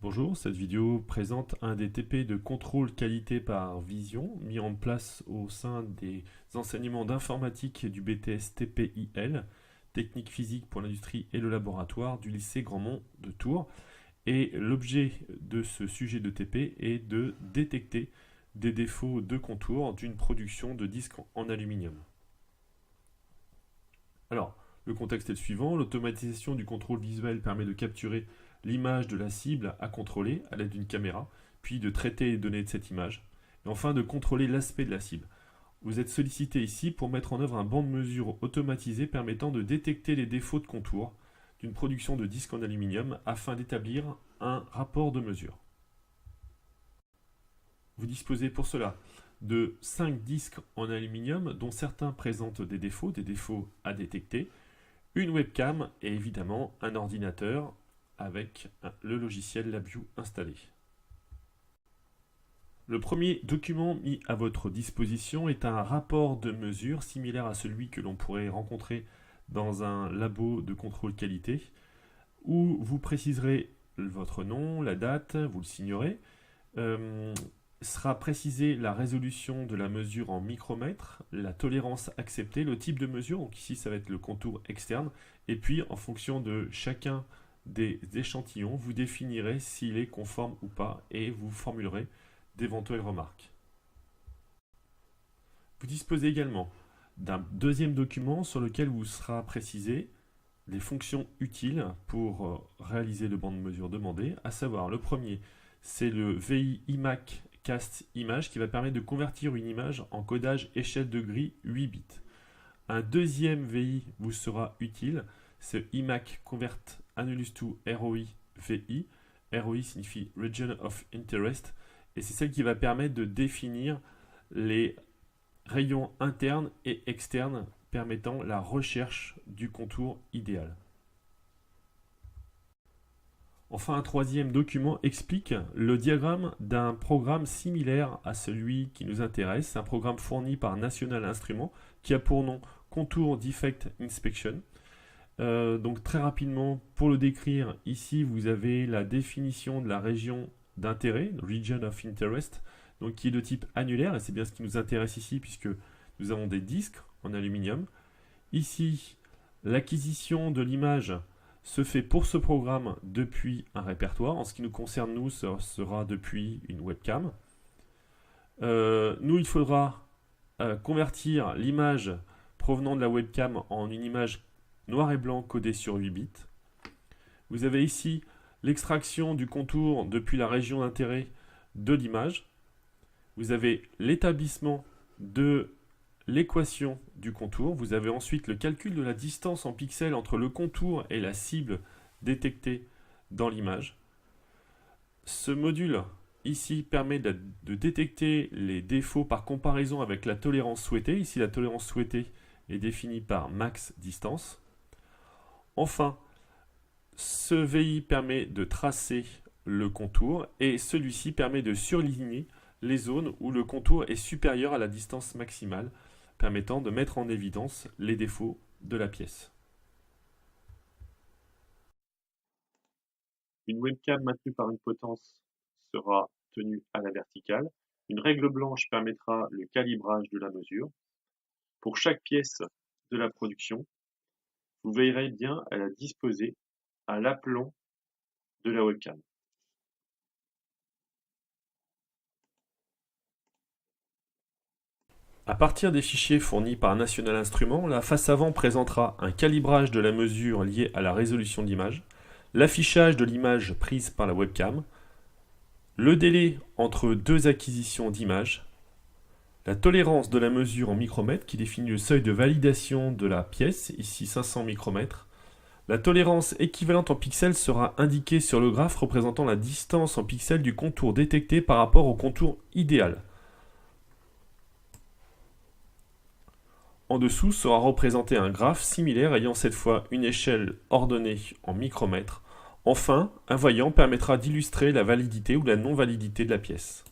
Bonjour, cette vidéo présente un des TP de contrôle qualité par vision mis en place au sein des enseignements d'informatique du BTS TPIL, technique physique pour l'industrie et le laboratoire du lycée Grandmont de Tours. Et l'objet de ce sujet de TP est de détecter des défauts de contour d'une production de disques en aluminium. Alors, le contexte est le suivant, l'automatisation du contrôle visuel permet de capturer l'image de la cible à contrôler à l'aide d'une caméra, puis de traiter les données de cette image, et enfin de contrôler l'aspect de la cible. Vous êtes sollicité ici pour mettre en œuvre un banc de mesure automatisé permettant de détecter les défauts de contour d'une production de disques en aluminium afin d'établir un rapport de mesure. Vous disposez pour cela de 5 disques en aluminium dont certains présentent des défauts à détecter, une webcam et évidemment un ordinateur avec le logiciel LabVIEW installé. Le premier document mis à votre disposition est un rapport de mesure similaire à celui que l'on pourrait rencontrer dans un labo de contrôle qualité où vous préciserez votre nom, la date, vous le signerez. Sera précisée la résolution de la mesure en micromètres, la tolérance acceptée, le type de mesure, donc ici ça va être le contour externe, et puis en fonction de chacun des échantillons, vous définirez s'il est conforme ou pas et vous formulerez d'éventuelles remarques. Vous disposez également d'un deuxième document sur lequel vous sera précisé les fonctions utiles pour réaliser le banc de mesure demandé, à savoir le premier, c'est le VI IMAC Cast Image qui va permettre de convertir une image en codage échelle de grille 8 bits. Un deuxième VI vous sera utile, c'est IMAC Convert Annulus to ROI VI. ROI signifie Region of Interest et c'est celle qui va permettre de définir les rayons internes et externes permettant la recherche du contour idéal. Enfin, un troisième document explique le diagramme d'un programme similaire à celui qui nous intéresse, un programme fourni par National Instruments qui a pour nom Contour Defect Inspection. Donc très rapidement, pour le décrire, ici vous avez la définition de la région d'intérêt, Region of Interest, donc qui est de type annulaire, et c'est bien ce qui nous intéresse ici puisque nous avons des disques en aluminium. Ici, l'acquisition de l'image se fait pour ce programme depuis un répertoire. En ce qui nous concerne, nous, ça sera depuis une webcam. Nous, il faudra convertir l'image provenant de la webcam en une image noir et blanc codée sur 8 bits. Vous avez ici l'extraction du contour depuis la région d'intérêt de l'image. Vous avez l'établissement de l'équation du contour. Vous avez ensuite le calcul de la distance en pixels entre le contour et la cible détectée dans l'image. Ce module ici permet de détecter les défauts par comparaison avec la tolérance souhaitée. Ici, la tolérance souhaitée est définie par max distance. Enfin, ce VI permet de tracer le contour et celui-ci permet de surligner les zones où le contour est supérieur à la distance maximale, permettant de mettre en évidence les défauts de la pièce. Une webcam maintenue par une potence sera tenue à la verticale. Une règle blanche permettra le calibrage de la mesure. Pour chaque pièce de la production, vous veillerez bien à la disposer à l'aplomb de la webcam. À partir des fichiers fournis par National Instruments, la face avant présentera un calibrage de la mesure lié à la résolution de l'image, l'affichage de l'image prise par la webcam, le délai entre deux acquisitions d'images, la tolérance de la mesure en micromètres qui définit le seuil de validation de la pièce, ici 500 micromètres. La tolérance équivalente en pixels sera indiquée sur le graphe représentant la distance en pixels du contour détecté par rapport au contour idéal. En dessous sera représenté un graphe similaire ayant cette fois une échelle ordonnée en micromètres. Enfin, un voyant permettra d'illustrer la validité ou la non-validité de la pièce.